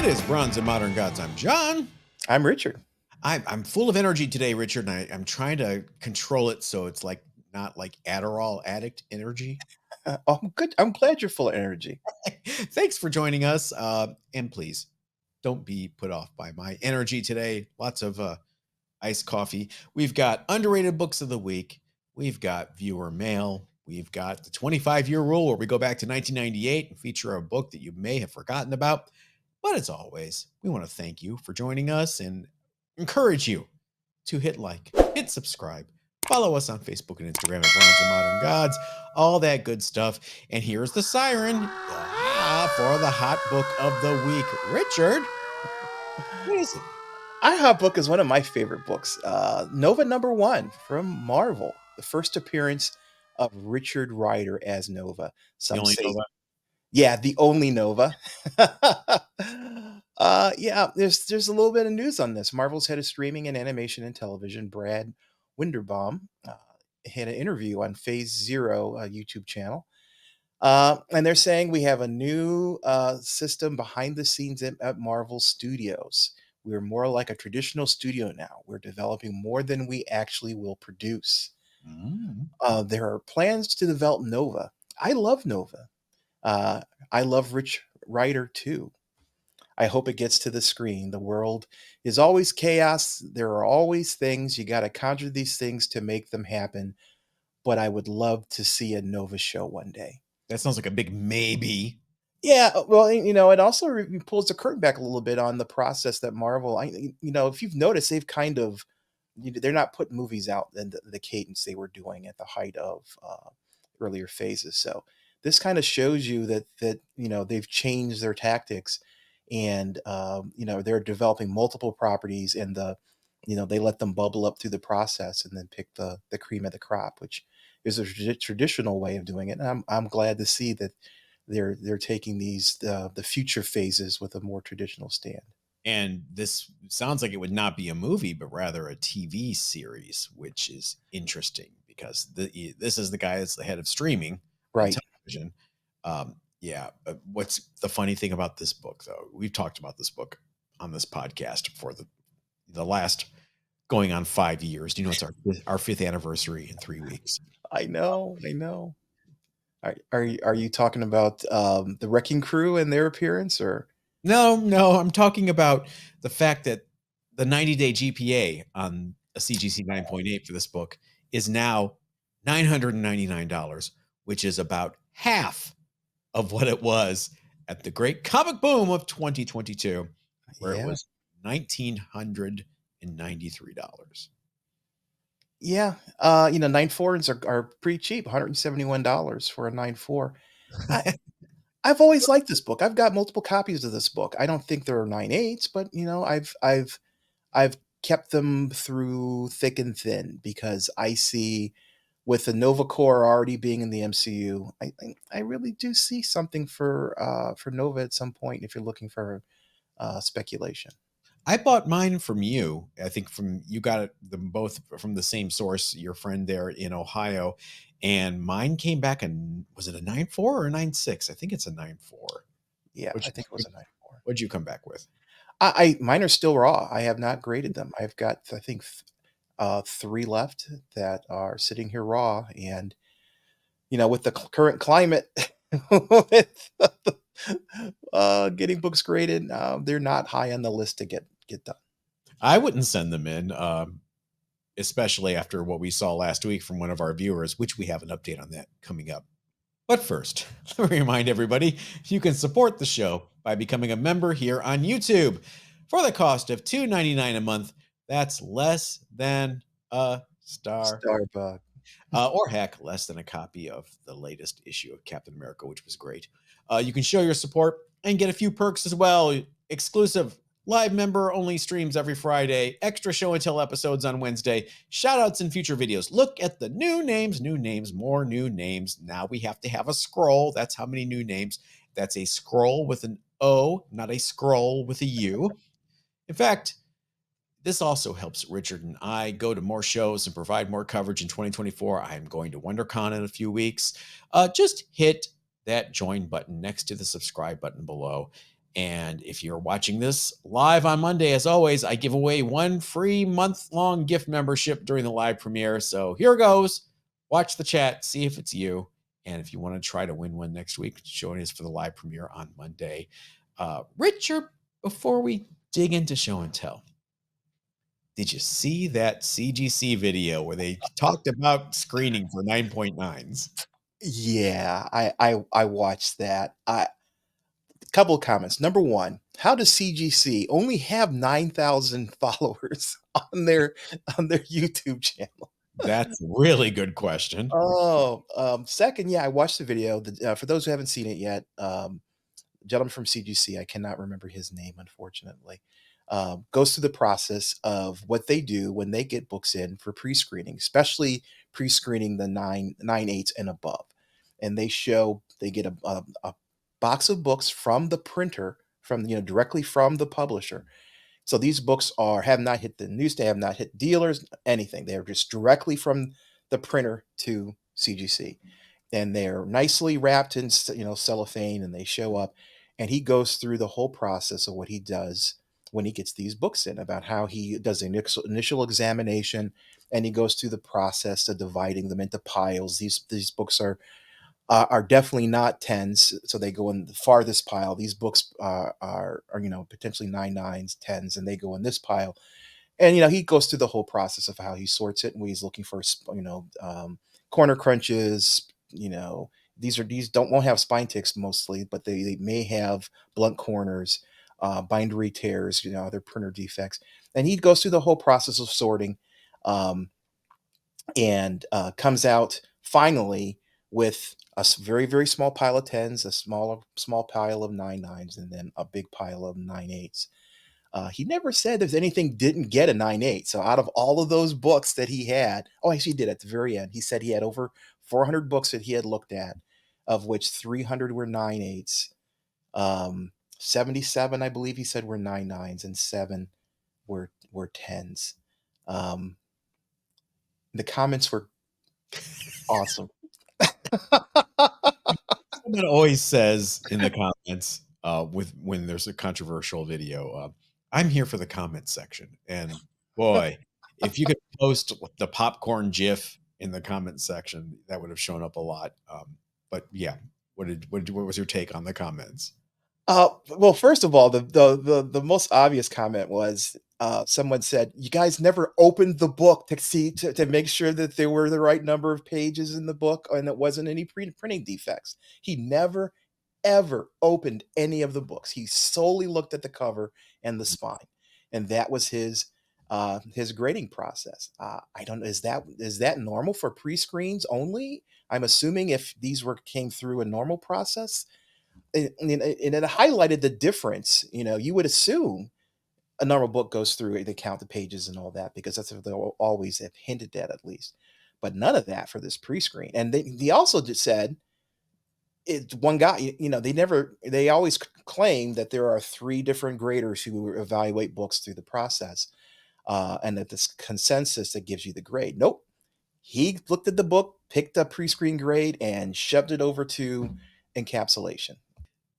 It is Bronze and Modern Gods. I'm John. I'm Richard. I'm full of energy today, Richard, and I'm trying to control it so it's like not like Adderall addict energy. I'm good. I'm glad you're full of energy. Thanks for joining us, and please don't be put off by my energy today. Lots of iced coffee. We've got underrated books of the week. We've got viewer mail. We've got the 25-year rule where we go back to 1998 and feature a book that you may have forgotten about. But as always, we want to thank you for joining us and encourage you to hit like, hit subscribe, follow us on Facebook and Instagram at Bronze and Modern Gods, all that good stuff. And here's the siren for the hot book of the week. Richard, what is it? Hot Book is one of my favorite books. Nova #1 from Marvel, the first appearance of Richard Rider as Nova. The Some only say, Nova? yeah, the only Nova. Yeah, there's a little bit of news on this. Marvel's head of streaming and animation and television, Brad Winderbaum, had an interview on Phase Zero YouTube channel. And they're saying we have a new system behind the scenes at Marvel Studios. We're more like a traditional studio now. We're developing more than we actually will produce. Mm. There are plans to develop Nova. I love Nova. Uh, I love Rich Rider too. I hope it gets to the screen. The world is always chaos. There are always things. You got to conjure these things to make them happen. But I would love to see a Nova show one day. That sounds like a big maybe. Yeah, well, it also pulls the curtain back a little bit on the process that Marvel, if you've noticed, they've kind of, they're not putting movies out in the cadence they were doing at the height of earlier phases. So this kind of shows you that they've changed their tactics, and they're developing multiple properties, and they let them bubble up through the process and then pick the cream of the crop, which is a traditional way of doing it. And I'm glad to see that they're taking these the future phases with a more traditional stand. And this sounds like it would not be a movie, but rather a TV series, which is interesting because this is the guy that's the head of streaming and Right. television. Yeah. What's the funny thing about this book, though? We've talked about this book on this podcast for the last going on 5 years. You know, it's our fifth anniversary in 3 weeks. I know. Are you talking about the Wrecking Crew and their appearance, or? No, I'm talking about the fact that the 90-day GPA on a CGC 9.8 for this book is now $999, which is about half of what it was at the great comic boom of 2022, where it was $1,993. Yeah, 9.4s are pretty cheap, $171 for a 9.4. I've always liked this book. I've got multiple copies of this book. I don't think there are 9.8s, but I've kept them through thick and thin because I see, with the Nova Corps already being in the MCU, I really do see something for Nova at some point if you're looking for speculation. I bought mine from you. I think you got them both from the same source, your friend there in Ohio. And mine came back, and was it a 9.4 or a 9.6? I think it's a 9.4. Yeah, I think it was a 9.4. What'd you come back with? Mine are still raw. I have not graded them. I've got, I think, 3 left that are sitting here raw. And, with the current climate, with getting books graded, they're not high on the list to get done. I wouldn't send them in, especially after what we saw last week from one of our viewers, which we have an update on that coming up. But first, let me remind everybody, you can support the show by becoming a member here on YouTube. For the cost of $2.99 a month, that's less than a Starbucks. or heck, less than a copy of the latest issue of Captain America, which was great. You can show your support and get a few perks as well. Exclusive live member-only streams every Friday, extra show and tell episodes on Wednesday, shout-outs in future videos. Look at the new names, more new names. Now we have to have a scroll. That's how many new names. That's a scroll with an O, not a scroll with a U. In fact, this also helps Richard and I go to more shows and provide more coverage in 2024. I am going to WonderCon in a few weeks. Just hit that join button next to the subscribe button below. And if you're watching this live on Monday, as always, I give away one free month-long gift membership during the live premiere. So here goes. Watch the chat, see if it's you. And if you want to try to win one next week, join us for the live premiere on Monday. Richard, before we dig into show and tell, did you see that CGC video where they talked about screening for 9.9s? Yeah, I watched that. Couple of comments. Number one, how does CGC only have 9,000 followers on their YouTube channel? That's a really good question. Oh, second, yeah, I watched the video. For those who haven't seen it yet, gentleman from CGC, I cannot remember his name, unfortunately, goes through the process of what they do when they get books in for pre-screening, especially pre-screening the 9.8s and above. And they get a box of books from the printer, from directly from the publisher. So these books have not hit the newsstand, have not hit dealers, anything. They're just directly from the printer to CGC, and they're nicely wrapped in cellophane, and they show up. And he goes through the whole process of what he does when he gets these books in, about how he does the initial examination, and he goes through the process of dividing them into piles. These books are definitely not tens, so they go in the farthest pile. These books are potentially 9.9s, tens, and they go in this pile. And he goes through the whole process of how he sorts it and what he's looking for. Corner crunches. These won't have spine ticks mostly, but they may have blunt corners, bindery tears, other printer defects. And he goes through the whole process of sorting, um, and comes out finally with very, very small pile of tens, a small pile of 9.9s, and then a big pile of 9.8s. He never said if anything didn't get a 9.8. So out of all of those books that he had, oh, actually he did at the very end. He said he had over 400 books that he had looked at, of which 300 were 9.8s. 77, I believe he said, were 9.9s, and 7 were tens. The comments were awesome. Someone always says in the comments, when there's a controversial video, I'm here for the comment section. And boy, if you could post the popcorn GIF in the comment section, that would have shown up a lot. But yeah, what was your take on the comments? Well, first of all, the most obvious comment was, someone said, "You guys never opened the book to see to make sure that there were the right number of pages in the book and it wasn't any printing defects." He never ever opened any of the books. He solely looked at the cover and the spine, and that was his grading process. I don't know, is that normal for pre-screens only? I'm assuming if these came through a normal process, and it highlighted the difference. You would assume a normal book goes through, they count the pages and all that, because that's what they'll always have hinted at least. But none of that for this pre-screen. And they also just said, it one guy, they always claim that there are 3 different graders who evaluate books through the process, and that this consensus that gives you the grade. Nope. He looked at the book, picked a pre-screen grade, and shoved it over to encapsulation.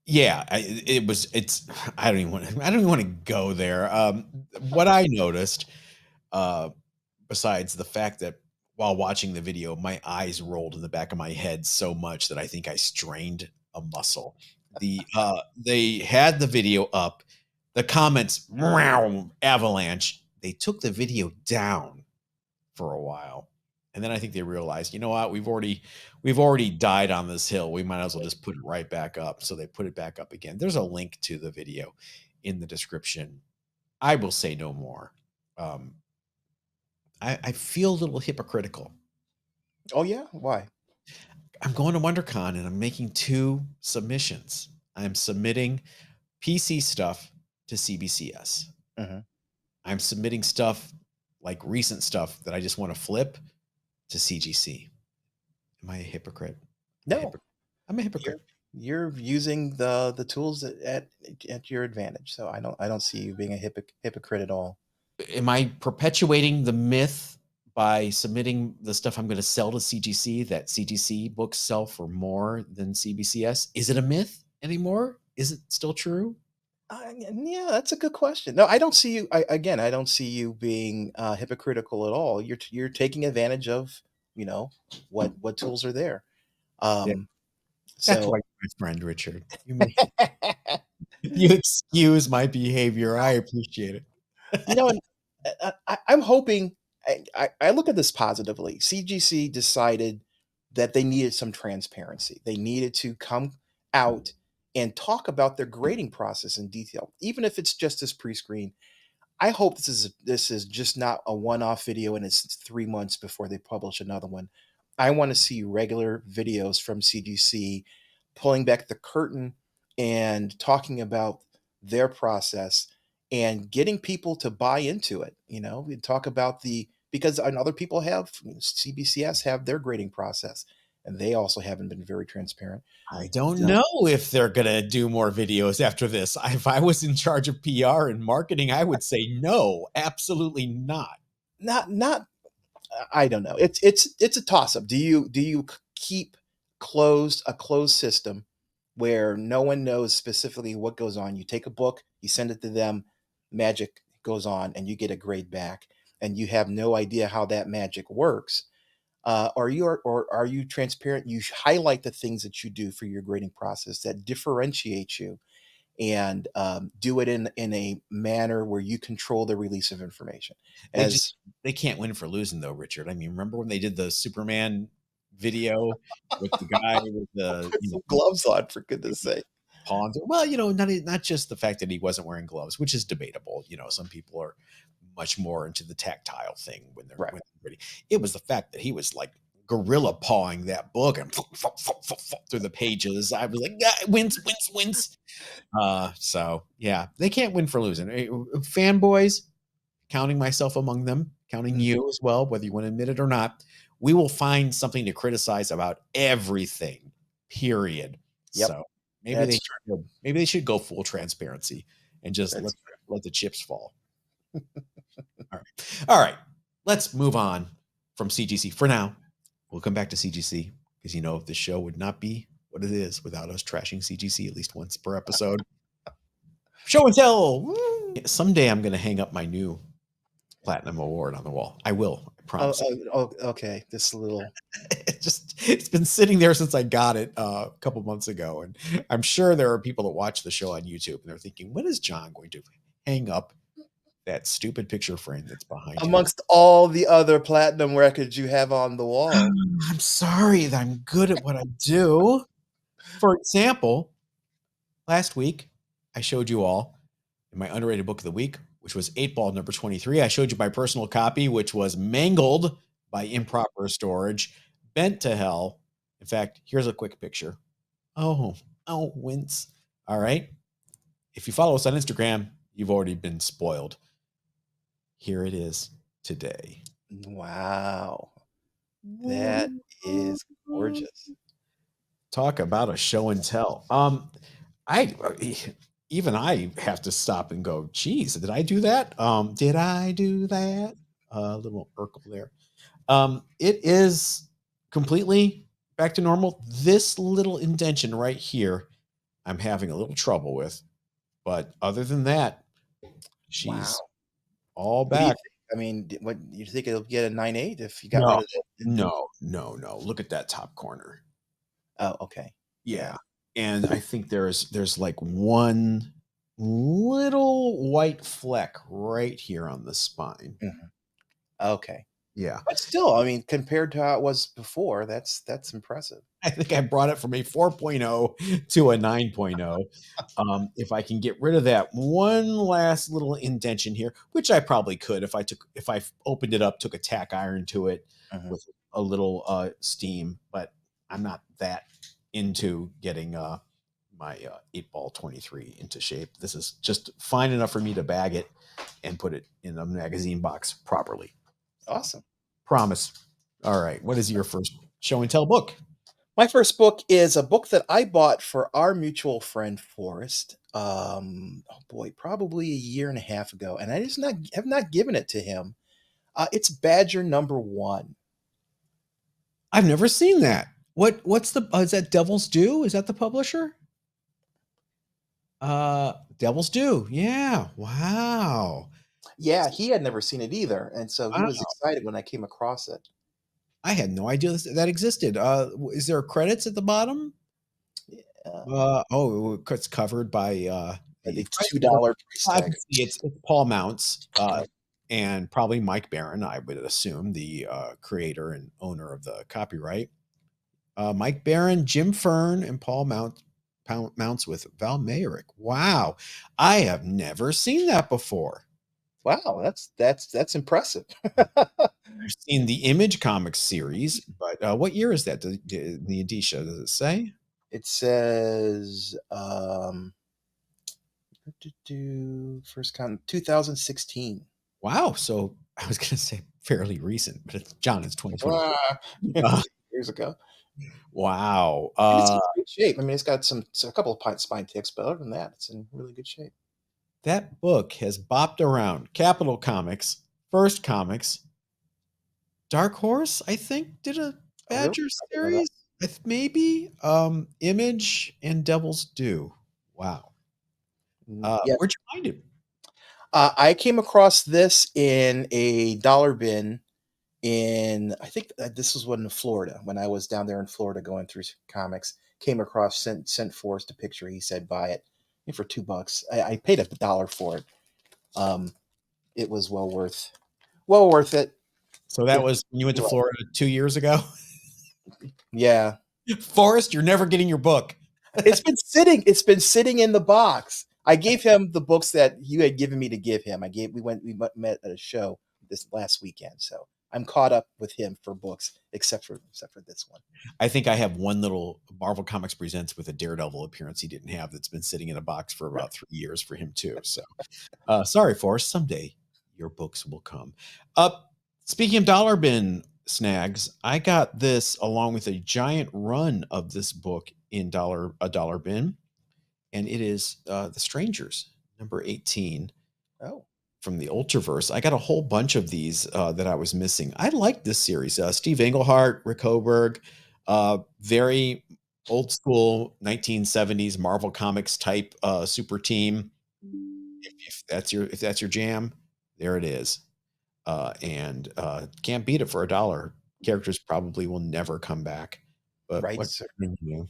Yeah, I don't even want to go there. What I noticed, uh, besides the fact that while watching the video, my eyes rolled in the back of my head so much that I think I strained a muscle. They had the video up, the comments, meow, avalanche. They took the video down for a while. And then I think they realized, you know what, we've already died on this hill. We might as well just put it right back up. So they put it back up again. There's a link to the video in the description. I will say no more. I feel a little hypocritical. Oh yeah, why? I'm going to WonderCon and I'm making 2 submissions. I'm submitting PC stuff to CBCS. Mhm. I'm submitting stuff like recent stuff that I just want to flip to CGC. Am I a hypocrite? I'm a No, hypocrite. I'm a you're hypocrite. you're using the tools at your advantage. So I don't see you being a hypocrite at all. Am I perpetuating the myth by submitting the stuff I'm going to sell to CGC that CGC books sell for more than CBCS? Is it a myth anymore? Is it still true? Yeah, that's a good question. No, I don't see you. Again, I don't see you being hypocritical at all. You're taking advantage of what tools are there. Yeah, Um, that's so why you're my friend, Richard. You excuse my behavior. I appreciate you know, and I'm hoping. I look at this positively. CGC decided that they needed some transparency. They needed to come out and talk about their grading process in detail, even if it's just this pre-screen. I hope this is just not a one-off video and it's 3 months before they publish another one. I wanna see regular videos from CGC pulling back the curtain and talking about their process and getting people to buy into it, We talk about the because and other people have, CBCS have their grading process, and they also haven't been very transparent. I don't So know if they're gonna do more videos after this. If I was in charge of PR and marketing, I would say no, absolutely not. not I don't know. It's a toss up. Do you keep a closed system where no one knows specifically what goes on? You take a book, you send it to them, magic goes on, and you get a grade back, and you have no idea how that magic works. Or are you transparent? You highlight the things that you do for your grading process that differentiate you, and do it in a manner where you control the release of information. They just As they can't win for losing though, Richard. I mean, remember when they did the Superman video with the guy with the, put some gloves on, for goodness sake. pawns? Well, not just the fact that he wasn't wearing gloves, which is debatable. Some people are much more into the tactile thing when they're Right. when they're ready. It was the fact that he was like gorilla pawing that book and through the pages. I was like, "Ah, wins, wins, wins." So yeah, they can't win for losing. Fanboys, counting myself among them, counting Mhm. you as well, whether you want to admit it or not, we will find something to criticize about everything, period. Yep. So That's true. maybe they should go full transparency and just That's let the chips fall. All right. All right. Let's move on from CGC for now. We'll come back to CGC because the show would not be what it is without us trashing CGC at least once per episode. Show and tell. Woo! Someday I'm going to hang up my new platinum award on the wall. I will. I oh, promise. okay. This little It's been sitting there since I got it a couple months ago, and I'm sure there are people that watch the show on YouTube and they're thinking, when is John going to hang up that stupid picture frame that's behind him? amongst all the other platinum records you have on the wall. I'm sorry that I'm good at what I do. For example, last week I showed you all in my underrated book of the week, which was 8 Ball number 23. I showed you my personal copy, which was mangled by improper storage, bent to hell. In fact, here's a quick picture. Oh, wince. All right. If you follow us on Instagram, you've already been spoiled. Here it is today. Wow. That is gorgeous. Talk about a show and tell. I even I have to stop and go, geez, did I do that? Did I do that? A little Urkel there. It is completely back to normal. This little indention right here, I'm having a little trouble with. But other than that, Wow. she's all What do you back. think? I mean, what you think it'll get a 9.8 if you got No, rid of that? no. Look at that top corner. Oh, okay. Yeah. Yeah. And I think there's like one little white fleck right here on the spine. Mhm. Okay. Yeah. But still, I mean, compared to how it was before, that's impressive. I think I brought it from a 4.0 to a 9.0. If I can get rid of that one last little indention here, which I probably could if I opened it up, took a tack iron to it Mhm. with a little steam, but I'm not that into getting my 8 Ball 23 into shape. This is just fine enough for me to bag it and put it in a magazine box properly. Awesome. Promise. All right. What is your first show and tell book? My first book is a book that I bought for our mutual friend Forrest. Oh boy, probably a year and a half ago, and I just not have not given it to him. It's Badger number one. I've never seen that. What's the is that Devil's Due? Is that the publisher? Devil's Due. Yeah. Wow. Yeah, he had never seen it either, and so he was Wow. excited when I came across it. I had no idea that existed. Is there credits at the bottom? Uh, It's covered by the the $2 price I tag. can see it's Paul Mounts, Right. and probably Mike Barron, I would assume, the creator and owner of the copyright. Mike Barron, Jim Fern, and Mounts with Val Mayrick. Wow, I have never seen that before. Wow, that's impressive. I've seen the Image Comics series, but what year is that? The indicia, does it say? It says, first count 2016. Wow, so I was going to say fairly recent, but it's 2024. Ah, Uh, years ago. wow. And it's in great shape. I mean, it's got a couple of spine ticks, but other than that, it's in really good shape. That book has bopped around. Capital Comics, First Comics, Dark Horse, I think, did a Oh, really? Badger I didn't know that. series. Maybe Image and Devil's Due. Wow. Yeah. Where'd you find it? I came across this in a dollar bin I think this was when in Florida, when I was down there in Florida going through comics. Came across, sent Forrest a picture. He said, buy it for $2. I paid a dollar for it. It was well worth it. So that was when you went to Florida 2 years ago. Yeah. Forrest, you're never getting your book. It's been sitting in the box. I gave him the books that you had given me to give him. We met at a show this last weekend, so I'm caught up with him for books, except for this one. I think I have one little Marvel Comics Presents with a Daredevil appearance he didn't have that's been sitting in a box for about 3 years for him too. So sorry, Forrest. Someday your books will come. Speaking of dollar bin snags, I got this along with a giant run of this book in a dollar bin, and it is The Strangers, number 18 Oh, from the Ultraverse. I got a whole bunch of these that I was missing. I like this series. Steve Englehart, Rick Hoberg, very old school 1970s Marvel Comics type super team. If that's your jam, there it is. And can't beat it for $1. Characters probably will never come back. But right, what sir. can you do?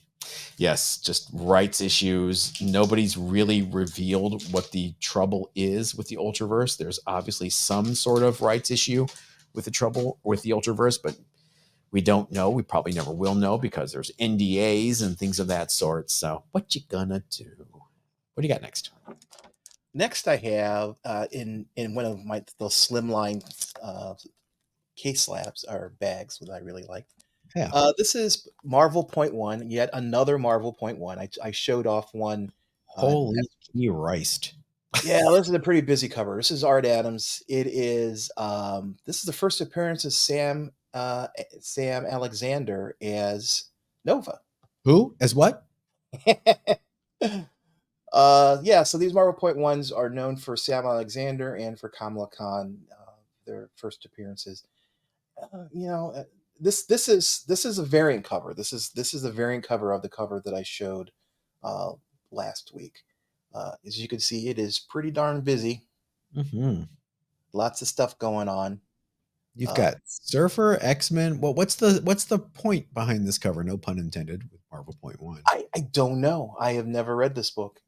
Yes, just rights issues. Nobody's really revealed what the trouble is with the Ultraverse. There's obviously some sort of rights issue with the trouble with the Ultraverse, but we don't know. We probably never will know because there's NDAs and things of that sort. So what you gonna do? What do you got next? Next, I have in one of those slimline case slabs or bags that I really like. Yeah. This is Marvel Point One, yet another Marvel Point One. I showed off one. Holy Christ. Yeah, this is a pretty busy cover. This is Art Adams. This is the first appearance of Sam Alexander as Nova. Who? As what? Yeah, so these Marvel Point Ones are known for Sam Alexander and for Kamala Khan, their first appearances. This is a variant cover. This is a variant cover of the cover that I showed uh, last week. As you can see, it is pretty darn busy. Mm-hmm. Lots of stuff going on. You've Uh, got Surfer, X-Men. Well, what's the point behind this cover? No pun intended with Marvel Point One. I don't know. I have never read this book.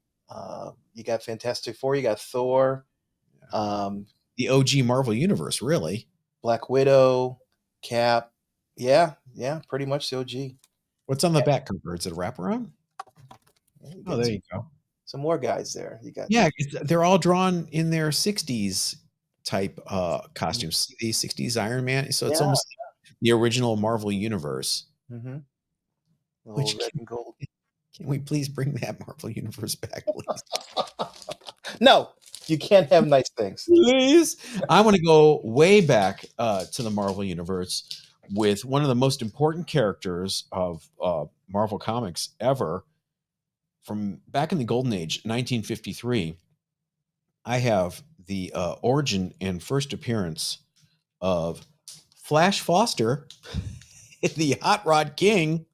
You got Fantastic Four. You got Thor. Um, The OG Marvel Universe, really. Black Widow, Cap. Yeah, pretty much the OG. What's on the back cover? Is it a wraparound? Yeah, you Oh, got there you go. some more guys there. You got Yeah, they're all drawn in their 60s type costumes. The 60s Iron Man. So it's yeah, almost like the original Marvel Universe. mm-hmm. The whole Which red and gold. can we please bring that Marvel Universe back, please? No, you can't have nice things. Please. I want to go way back to the Marvel Universe with one of the most important characters of Marvel Comics ever from back in the Golden Age, 1953. I have the origin and first appearance of Flash Foster, the Hot Rod King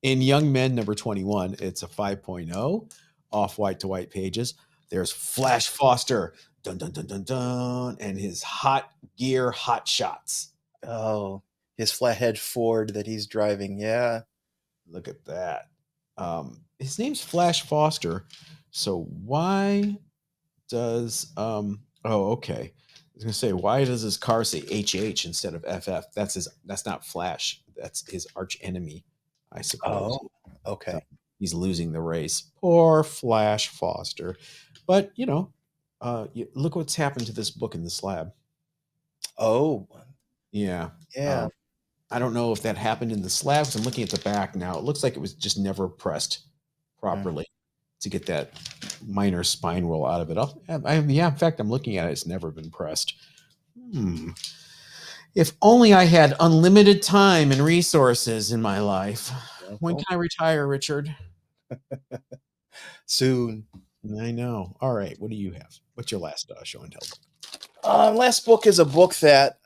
in Young Men number 21. It's a 5.0. off-white to white pages. There's Flash Foster, dun dun dun dun dun, and his hot gear hot shots. Oh, his flathead Ford that he's driving. Yeah. Look at that. His name's Flash Foster. So why does oh, okay. I was gonna say, why does his car say HH instead of FF? That's not Flash. That's his arch enemy, I suppose. Oh, okay. He's losing the race. Poor Flash Foster. But look what's happened to this book in the slab. Oh, Yeah. yeah. I don't know if that happened in the slab because I'm looking at the back now. It looks like it was just never pressed Mm. properly to get that minor spine roll out of it. Yeah, in fact, I'm looking at it. It's never been pressed. If only I had unlimited time and resources in my life. When Well, can I retire, Richard? soon. I know. All right. What do you have? What's your last show and tell? Last book is a book that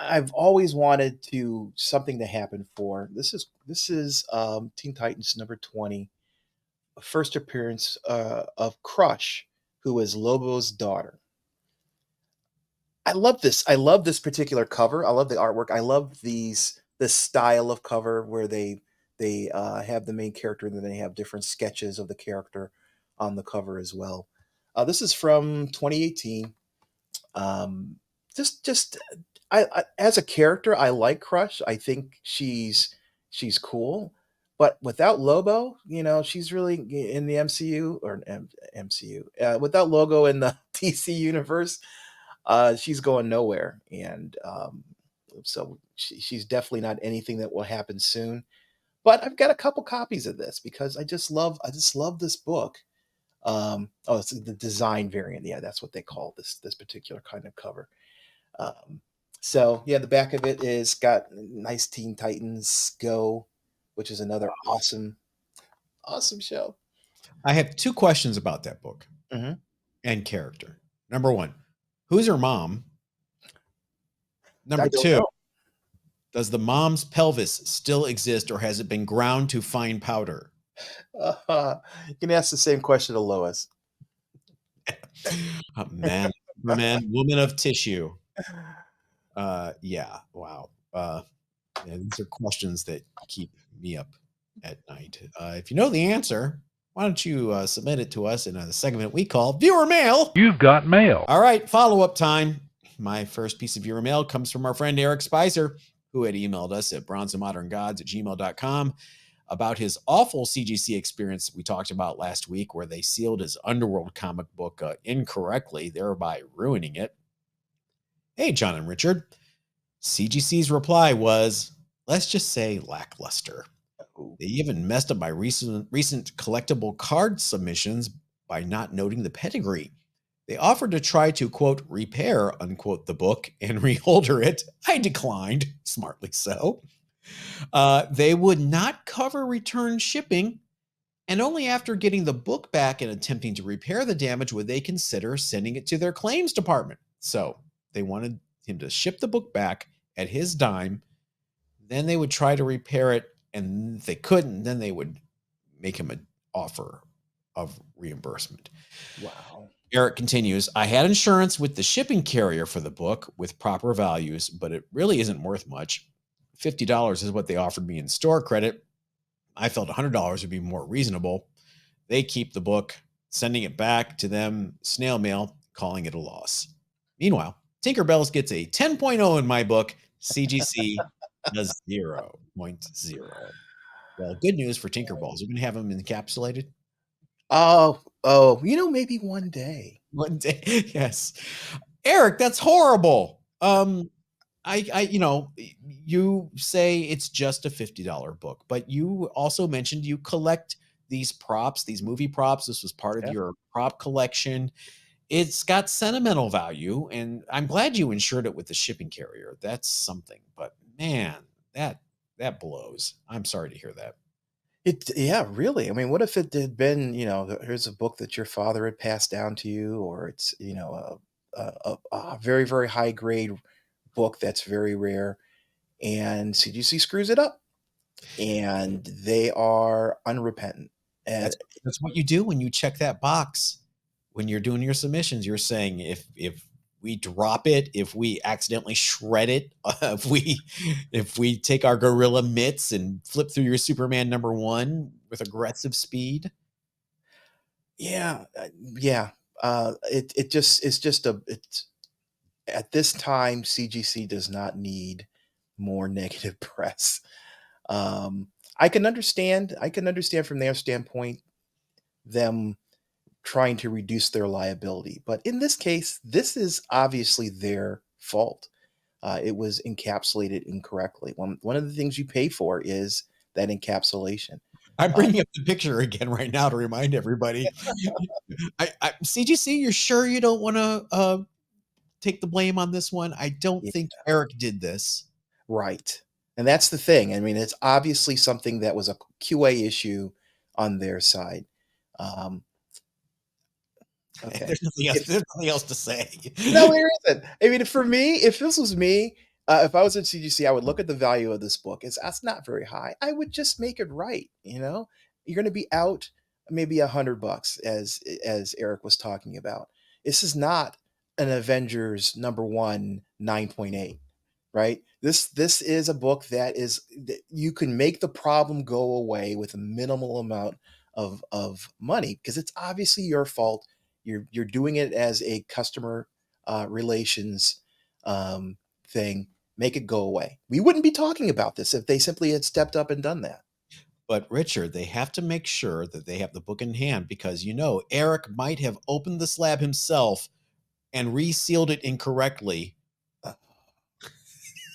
I've always wanted something to happen for. This is Teen Titans number 20, a first appearance of Crush, who is Lobo's daughter. I love this. I love this particular cover. I love the artwork. I love this style of cover where they have the main character and then they have different sketches of the character on the cover as well. This is from 2018. Um, just I as a character, I like Crush. I think she's cool, but without Lobo, she's really in the MCU or MCU. Without Logo in the DC universe, she's going nowhere, and so she's definitely not anything that will happen soon. But I've got a couple copies of this because I just love this book. Oh, it's the design variant. Yeah, that's what they call this particular kind of cover. Um, so yeah, the back of it is got nice Teen Titans Go, which is another awesome show. I have two questions about that book Hmm. and character. Number one, who's her mom? I Number don't two, know. does the mom's pelvis still exist or has it been ground to fine powder? You can ask the same question to Lois. Woman of tissue. Yeah, wow. Yeah, these are questions that keep me up at night. If you know the answer, why don't you submit it to us in a segment we call Viewer Mail? You've got mail. All right, follow-up time. My first piece of viewer mail comes from our friend Eric Spicer, who had emailed us at bronzeandmoderngods@gmail.com about his awful CGC experience we talked about last week, where they sealed his Underworld comic book incorrectly, thereby ruining it. Hey, John and Richard. CGC's reply was, let's just say, lackluster. They even messed up my recent collectible card submissions by not noting the pedigree. They offered to try to, quote, repair, unquote, the book and reholder it. I declined, smartly so. They would not cover return shipping, and only after getting the book back and attempting to repair the damage would they consider sending it to their claims department. So they wanted him to ship the book back at his dime. Then they would try to repair it, and if they couldn't, then they would make him an offer of reimbursement. Wow. Eric continues, I had insurance with the shipping carrier for the book with proper values, but it really isn't worth much. $50 is what they offered me in store credit. I felt $100 would be more reasonable. They keep the book, sending it back to them, snail mail, calling it a loss. Meanwhile, Tinkerbells gets a 10.0 in my book. CGC does 0.0. Well, good news for Tinkerbells. We're going to have them encapsulated Oh, maybe one day. one day. Yes. Eric, that's horrible. You say it's just a $50 book, but you also mentioned you collect these props, these movie props. This was part of Yeah. your prop collection. It's got sentimental value, and I'm glad you insured it with the shipping carrier. That's something, but man, that blows. I'm sorry to hear that. Yeah, really. I mean, what if it had been, here's a book that your father had passed down to you, or it's, a very, very high grade book that's very rare, and CGC screws it up, and they are unrepentant. And That's what you do when you check that box. When you're doing your submissions, you're saying if we drop it, if we accidentally shred it, if we take our gorilla mitts and flip through your Superman #1 with aggressive speed. yeah, yeah. It just it's just a it's at this time CGC does not need more negative press. Um, I can understand from their standpoint them trying to reduce their liability, but in this case, this is obviously their fault. It was encapsulated incorrectly. One of the things you pay for is that encapsulation. I'm Uh, bringing up the picture again right now to remind everybody. CGC, you're sure you don't want to take the blame on this one? I don't yeah, think Eric did this. right. And that's the thing. I mean, it's obviously something that was a QA issue on their side. Um, okay. There's nothing else. If There's nothing else to say. No, there isn't. I mean, for me, if this was me, if I was in CGC, I would look at the value of this book. That's not very high. I would just make it right. You know, you're going to be out maybe $100, as Eric was talking about. This is not an Avengers #1 9.8, right? This is a book that you can make the problem go away with a minimal amount of money because it's obviously your fault. You're doing it as a customer relations um, thing. Make it go away. We wouldn't be talking about this if they simply had stepped up and done that. But Richard, they have to make sure that they have the book in hand because Eric might have opened the slab himself and resealed it incorrectly. Uh,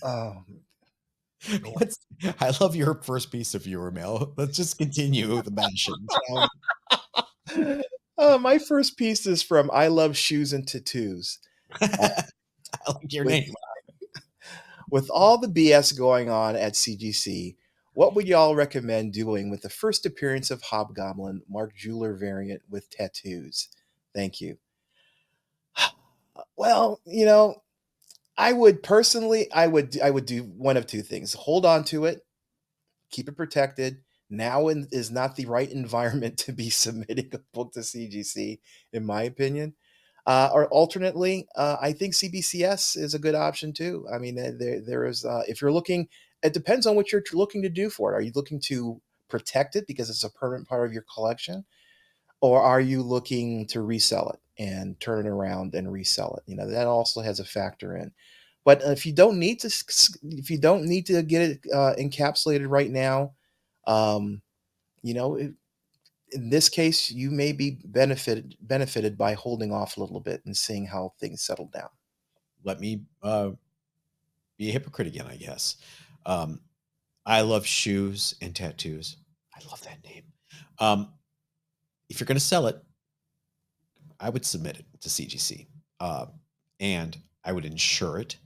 oh man. What's I love your first piece of viewer mail. Let's just continue the bashing. My first piece is from I Love Shoes and Tattoos. Uh, I like your with name. with all the BS going on at CGC, what would y'all recommend doing with the first appearance of Hobgoblin, Mark Jeweler variant with tattoos? Thank you. Well, I would do one of two things. Hold on to it, keep it protected. Is not the right environment to be submitting a book to CGC, in my opinion. Or alternately, I think CBCS is a good option too. I mean, there is if you're looking, it depends on what you're looking to do for it. Are you looking to protect it because it's a permanent part of your collection, or are you looking to resell it and turn it around and resell it? That also has a factor in. But if you don't need to get it encapsulated right now, um, you know, in this case, you may be benefited by holding off a little bit and seeing how things settle down. Let me be a hypocrite again, I guess. Um, I love shoes and tattoos. I love that name. Um, if you're going to sell it, I would submit it to CGC, uh, and I would insure it.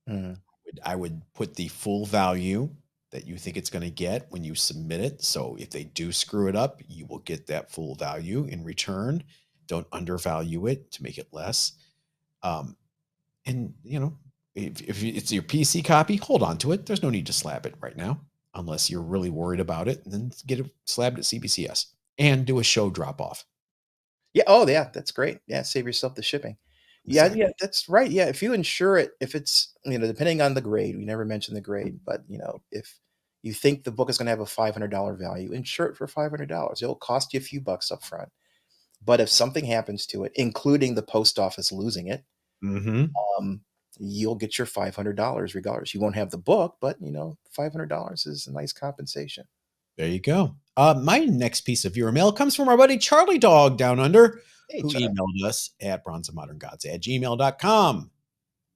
Mm, I would put the full value that you think it's going to get when you submit it. So if they do screw it up, you will get that full value in return. Don't undervalue it to make it less. Um, and if it's your PC copy, hold on to it. There's no need to slab it right now, unless you're really worried about it. And then get it slabbed at CBCS and do a show drop off. yeah. Oh, yeah. That's great. Yeah. Save yourself the shipping. Yeah. Exactly. Yeah. That's right. Yeah. If you insure it, if it's, depending on the grade, we never mentioned the grade, but, if you think the book is going to have a $500 value, insure it for $500. It'll cost you a few bucks up front. But if something happens to it, including the post office losing it, Mm-hmm. um, you'll get your $500 regardless. You won't have the book, but $500 is a nice compensation. There you go. My next piece of viewer mail comes from our buddy Charlie Dog down under, Hey, who Charlie. emailed us at bronzeandmoderngods@gmail.com.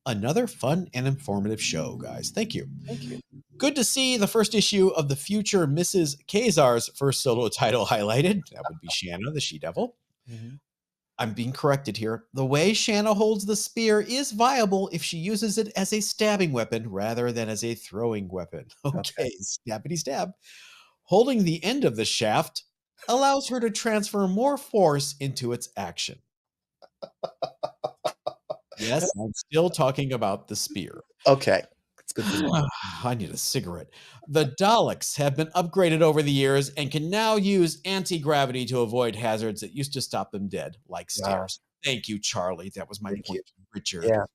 Another fun and informative show, guys. Thank you. Thank you. Good to see the first issue of the future Mrs. Kazar's first solo title highlighted. That would be Shanna, the she devil. Mhm. I'm being corrected here. The way Shanna holds the spear is viable if she uses it as a stabbing weapon rather than as a throwing weapon. Okay. Okay, stabbity stab. Holding the end of the shaft allows her to transfer more force into its action. Yes, I'm still talking about the spear. Okay. good to know. I need a cigarette. The Daleks have been upgraded over the years and can now use anti-gravity to avoid hazards that used to stop them dead, like Wow. stairs. Thank you, Charlie. That was my Thank point, you. Richard. Yeah.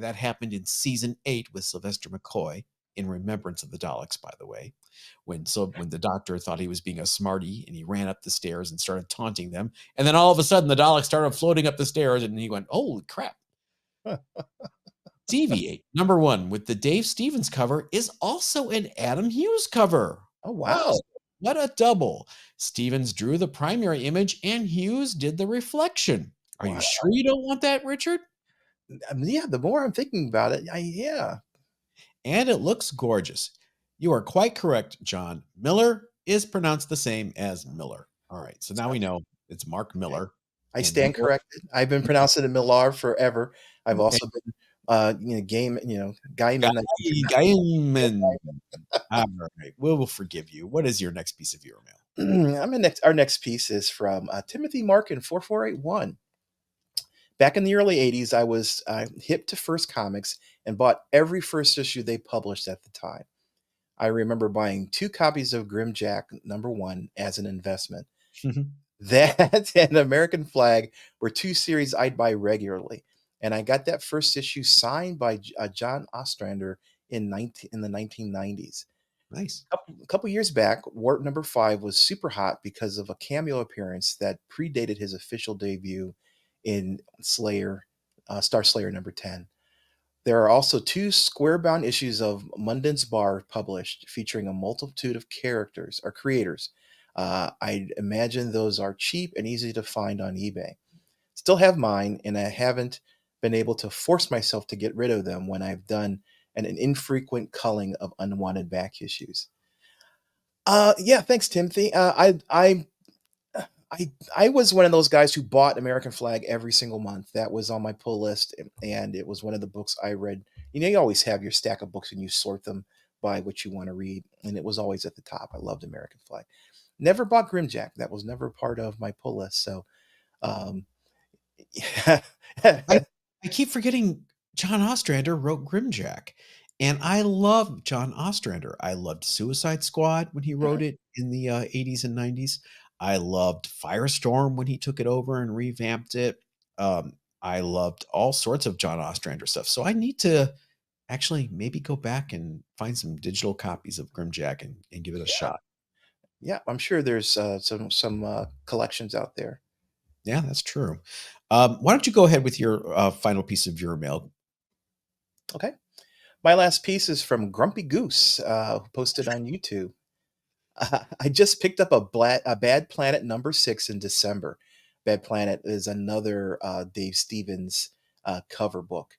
That happened in season 8 with Sylvester McCoy, in remembrance of the Daleks, by the way. When the doctor thought he was being a smarty and he ran up the stairs and started taunting them, and then all of a sudden the Daleks started floating up the stairs, and he went, "Holy crap!" Deviate number 1 with the Dave Stevens cover is also an Adam Hughes cover. Oh, Wow, wow. what a double! Stevens drew the primary image, and Hughes did the reflection. Are you Wow. sure you don't want that, Richard? I mean, yeah, the more I'm thinking about it, yeah. And it looks gorgeous. You are quite correct, John. Miller is pronounced the same as Miller. All right, so now we Sounds know it's Mark okay. Miller. I And stand corrected. I've been pronouncing it Millar forever. I've and also been, Gaiman. Gaiman. All right, we'll forgive you. What is your next piece of viewer mail? Our next piece is from Timothy Markin 4481. Back in the early 80s, I was hip to First Comics and bought every first issue they published at the time. I remember buying 2 copies of Grimjack #1 as an investment. That and American Flagg were 2 series I'd buy regularly, and I got that first issue signed by John Ostrander in the 1990s. Nice. A couple years back, Warp #5 was super hot because of a cameo appearance that predated his official debut in Star Slayer #10. There are also 2 square-bound issues of Munden's Bar published, featuring a multitude of characters or creators. I imagine those are cheap and easy to find on eBay. Still have mine, and I haven't been able to force myself to get rid of them when I've done an infrequent culling of unwanted back issues. Yeah, thanks, Timothy. I was one of those guys who bought American Flagg every single month. That was on my pull list, and it was one of the books I read. You always have your stack of books and you sort them by what you want to read, and it was always at the top. I loved American Flagg. Never bought Grimjack. That was never part of my pull list. So, um, yeah. I I keep forgetting John Ostrander wrote Grimjack, and I love John Ostrander. I loved Suicide Squad when he Mhm. wrote it in the 80s and 90s. I loved Firestorm when he took it over and revamped it. I loved all sorts of John Ostrander stuff. So I need to actually maybe go back and find some digital copies of Grimjack and give it a Yeah, shot. yeah. I'm sure there's some collections out there. Yeah, that's true. Why don't you go ahead with your final piece of your mail? Okay. My last piece is from Grumpy Goose, who posted on YouTube. I just picked up a Bad Planet #6 in December. Bad Planet is another Dave Stevens cover book.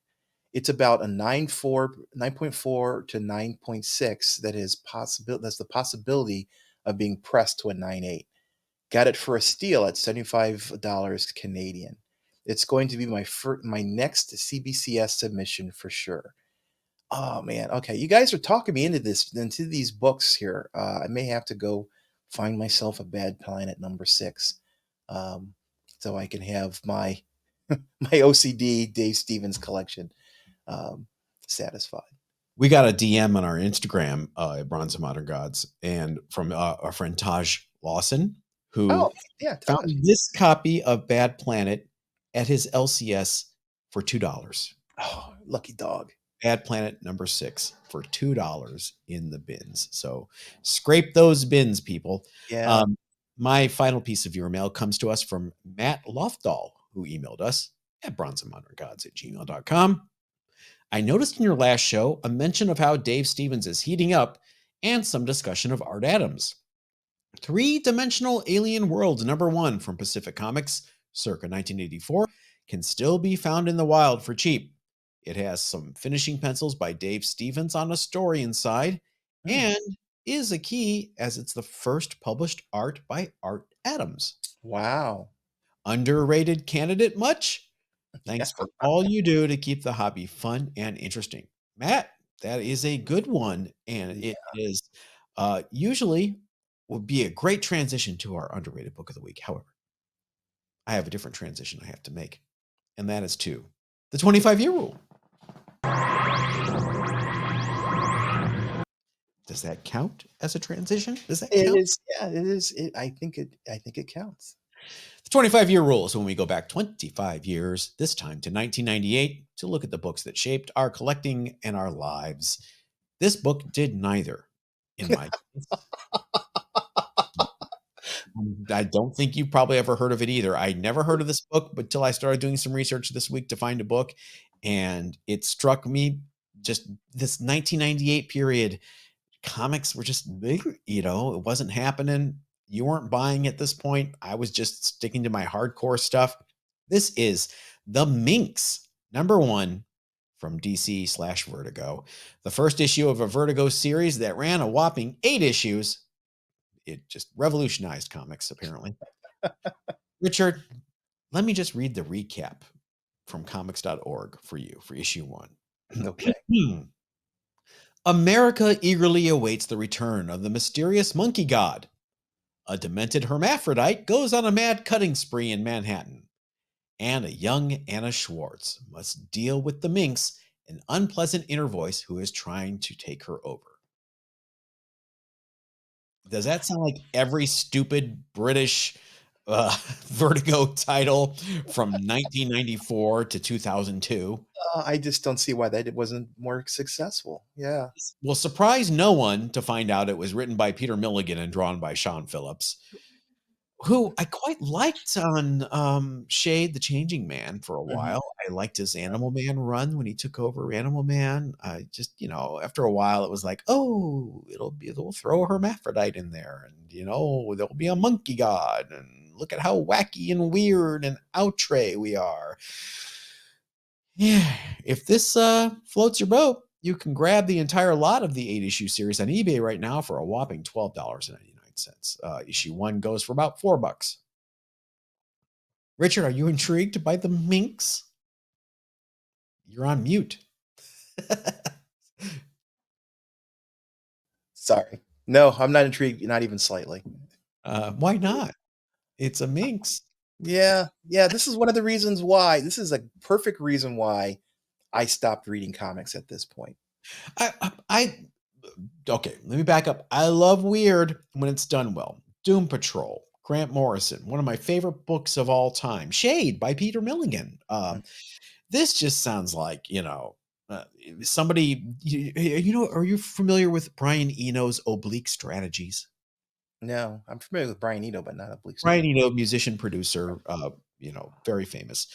It's about a 9.4 to 9.6 that's the possibility of being pressed to a 9.8. Got it for a steal at $75 Canadian. It's going to be my next CBCS submission for sure. Oh man, okay. You guys are talking me into these books here. I may have to go find myself a Bad Planet #6, um, so I can have my my OCD Dave Stevens collection um, satisfied. We got a DM on our Instagram at Bronze and Modern Gods, and from our friend Taj Lawson, who Oh yeah, found Taj. this copy of Bad Planet at his LCS for $2. Oh, lucky dog. Bad Planet #6 for $2 in the bins. So scrape those bins, people. Yeah. Um, my final piece of your mail comes to us from Matt Lofdahl, who emailed us at bronzeandmoderngods@gmail.com. I noticed in your last show a mention of how Dave Stevens is heating up and some discussion of Art Adams. Three-Dimensional Alien Worlds #1 from Pacific Comics, circa 1984, can still be found in the wild for cheap. It has some finishing pencils by Dave Stevens on a story inside, Mm, and is a key as it's the first published art by Art Adams. wow. Underrated candidate much? Yeah. Thanks for all you do to keep the hobby fun and interesting. Matt, that is a good one. And Yeah. it is usually would be a great transition to our underrated book of the week. However, I have a different transition I have to make, and that is to the 25-year rule. Does that count as a transition? Does that It count? is, yeah, it is. I think it counts. The 25-year rule is when we go back 25 years, this time to 1998, to look at the books that shaped our collecting and our lives. This book did neither, in my case. I don't think you probably ever heard of it either. I never heard of this book until I started doing some research this week to find a book, and it struck me just this 1998 period. Comics were just big, it wasn't happening. You weren't buying at this point. I was just sticking to my hardcore stuff. This is The Minx, #1 from DC/Vertigo, the first issue of a Vertigo series that ran a whopping 8 issues. It just revolutionized comics, apparently. Richard, let me just read the recap from comics.org for you for issue 1. Okay. America eagerly awaits the return of the mysterious monkey god. A demented hermaphrodite goes on a mad cutting spree in Manhattan, and a young Anna Schwartz must deal with the minx, an unpleasant inner voice who is trying to take her over. Does that sound like every stupid British Vertigo title from 1994 to 2002? I just don't see why that it wasn't more successful. Yeah. Will surprise no one to find out it was written by Peter Milligan and drawn by Sean Phillips, who I quite liked on, Shade the Changing Man for a Mhm. while. I liked his Animal Man run when he took over Animal Man. I just, after a while, it was like, "Oh, they'll throw a hermaphrodite in there, and, there'll be a monkey god, and look at how wacky and weird and outre we are." Yeah, if this, floats your boat, you can grab the entire lot of the 8-issue series on eBay right now for a whopping $12.99. Issue 1 goes for about $4. Richard, are you intrigued by the minx? You're on mute. Sorry. No, I'm not intrigued, not even slightly. Why not? It's a minx. Yeah, yeah, this is one of the reasons why this is a perfect reason why I stopped reading comics at this point. I okay, let me back up. I love weird when it's done well. Doom Patrol, Grant Morrison, one of my favorite books of all time. Shade by Peter Milligan. Mm. This just sounds like, somebody, are you familiar with Brian Eno's Oblique Strategies? No, I'm familiar with Brian Eno, but not Oblique Brian Strategy. Eno, musician, producer, very famous.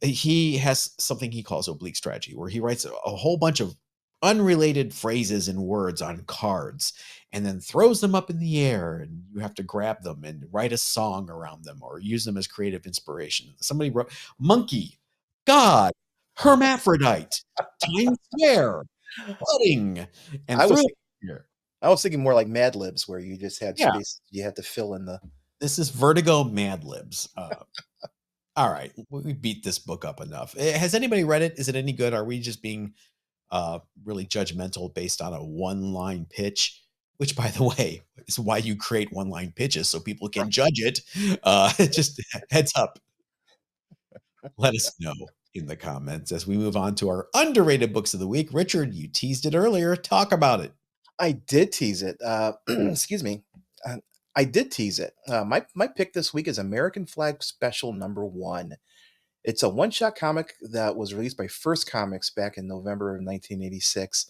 He has something he calls oblique strategy, where he writes a whole bunch of unrelated phrases and words on cards and then throws them up in the air, and you have to grab them and write a song around them or use them as creative inspiration. Somebody wrote monkey, God, hermaphrodite, Times Square, pudding, and I was threw it thinking here. I was thinking more like Mad Libs where you just had Yeah, space you had to fill in the this is Vertigo Mad Libs. All right, we beat this book up enough. Has anybody read it? Is it any good? Are we just being really judgmental based on a one-line pitch? Which, by the way, is why you create one-line pitches so people can judge it. Just heads up. Let us know in the comments as we move on to our underrated books of the week. Richard, you teased it earlier. Talk about it. I did tease it. Excuse me. Uh, I did tease it. My pick this week is American Flagg Special #1. It's a one-shot comic that was released by First Comics back in November of 1986.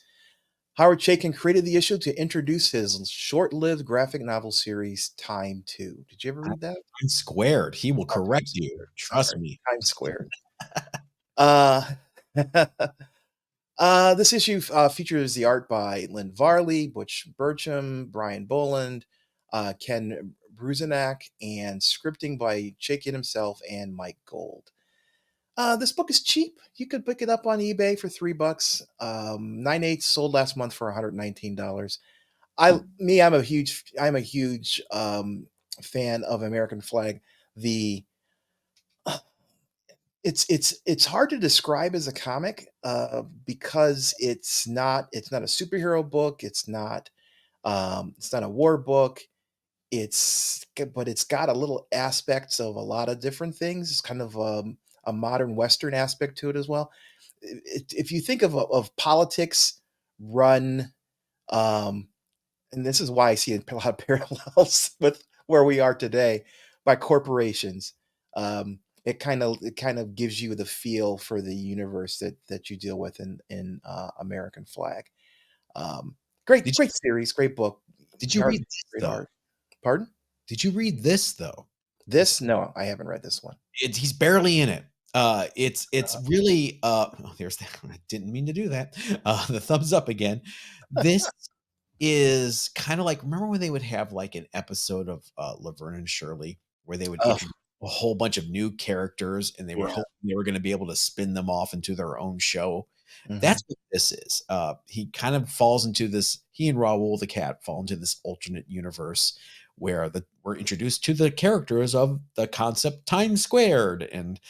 Howard Chaykin created the issue to introduce his short-lived graphic novel series Time 2. Did you ever read that? I'm squared. He will Oh, correct Times you. Squared. Trust Sorry, me. Times Squared. This issue features the art by Lynn Varley, Butch Burcham, Brian Boland, Ken Bruzenak, and scripting by Chaykin himself and Mike Gold. This book is cheap. You could pick it up on eBay for $3. 9/8 sold last month for $119. I'm a huge fan of American Flagg. The it's hard to describe as a comic because it's not a superhero book. It's not a war book. But it's got a little aspects of a lot of different things. It's kind of a modern Western aspect to it as well. If you think of politics run um, and this is why I see a lot of parallels with where we are today by corporations. It kind of gives you the feel for the universe that you deal with in American Flag. Great Did great series, great book, you heart read this great though? heart. Pardon? Did you read this though? This? No, I haven't read this one. He's barely in it. It's Uh, really oh, there's that. I didn't mean to do that. The thumbs up again. This is kind of like, remember when they would have like an episode of Laverne and Shirley where they would oh, introduce a whole bunch of new characters and they were yeah. hoping they were going to be able to spin them off into their own show. Mhm. That's what this is. He kind of falls into this. He and Raoul the cat fall into this alternate universe where we're introduced to the characters of the concept Times Squared, and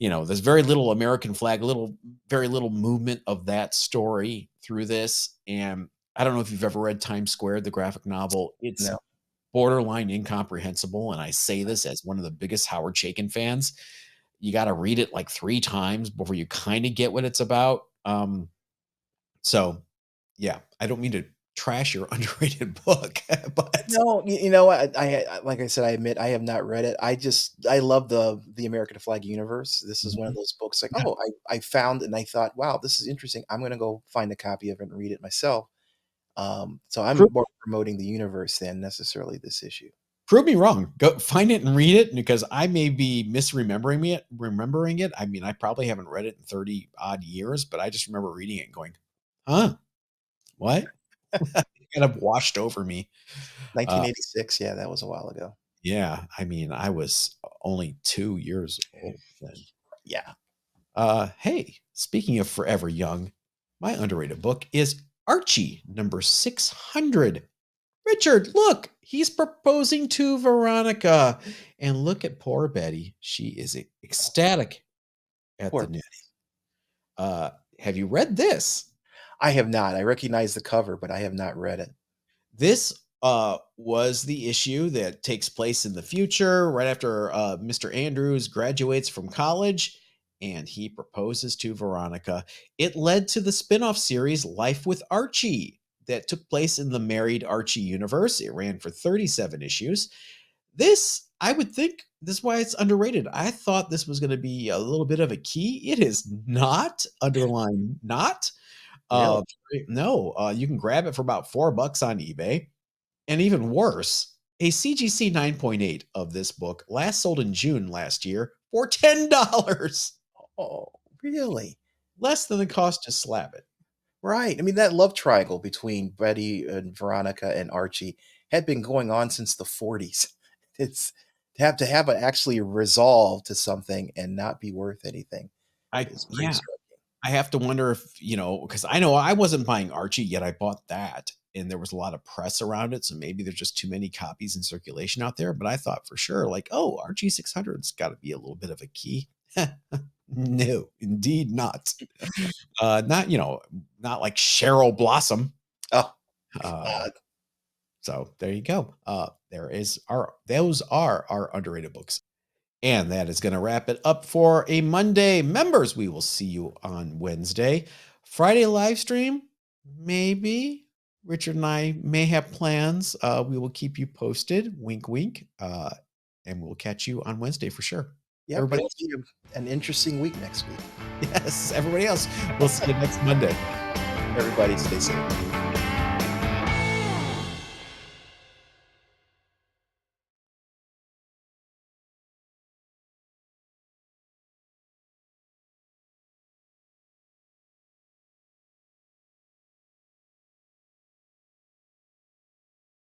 there's very little American Flag, very little movement of that story through this. And I don't know if you've ever read Times Squared, the graphic novel. It's No. borderline incomprehensible, and I say this as one of the biggest Howard Chaykin fans. You got to read it like 3 times before you kind of get what it's about. So yeah, I don't mean to trash your underrated book, but No, you know what? Like I said, I admit I have not read it. I love the American Flag universe. This is one of Mhm. those books like, Yeah. oh, I found and I thought, wow, this is interesting. I'm gonna go find a copy of it and read it myself. So I'm Pro more promoting the universe than necessarily this issue. Prove me wrong. Go find it and read it, because I may be misremembering it. I mean, I probably haven't read it in 30 odd years, but I just remember reading it and going, "Huh, what?" It kind of washed over me. Uh, 1986, yeah, that was a while ago. yeah, I mean, I was only 2 years old then. Yeah. Hey, speaking of forever young, my underrated book is Archie, number 600. Richard, look, he's proposing to Veronica. And look at poor Betty. She is ecstatic at Poor the Betty. news. Uh, have you read this? I have not. I recognize the cover, but I have not read it. This was the issue that takes place in the future, right after Mr. Andrews graduates from college and he proposes to Veronica. It led to the spin off series Life with Archie that took place in the Married Archie universe. It ran for 37 issues. This, I would think, this is why it's underrated. I thought this was going to be a little bit of a key. It is not, underline not. Really? Uh, no, you can grab it for about $4 on eBay. And even worse, a CGC 9.8 of this book last sold in June last year for $10, Oh, really? less than the cost to slab it. Right. I mean, that love triangle between Betty and Veronica and Archie had been going on since the 40s. It's to have it actually resolve to something and not be worth anything is pretty Yeah, striking. I have to wonder if, because I know I wasn't buying Archie yet. I bought that and there was a lot of press around it. So maybe there's just too many copies in circulation out there. But I thought for sure, like, oh, Archie 600's got to be a little bit of a key. No, indeed not. Not, not like Cheryl Blossom. Oh, Uh, God. so there you go. Those are our underrated books. And that is going to wrap it up for a Monday. Members, we will see you on Wednesday. Friday live stream, maybe. Richard and I may have plans. We will keep you posted. Wink, wink. And we'll catch you on Wednesday for sure. Yep, Everybody it'll else, be an interesting week next week. yes, everybody else, we'll see you next Monday. Everybody stay safe.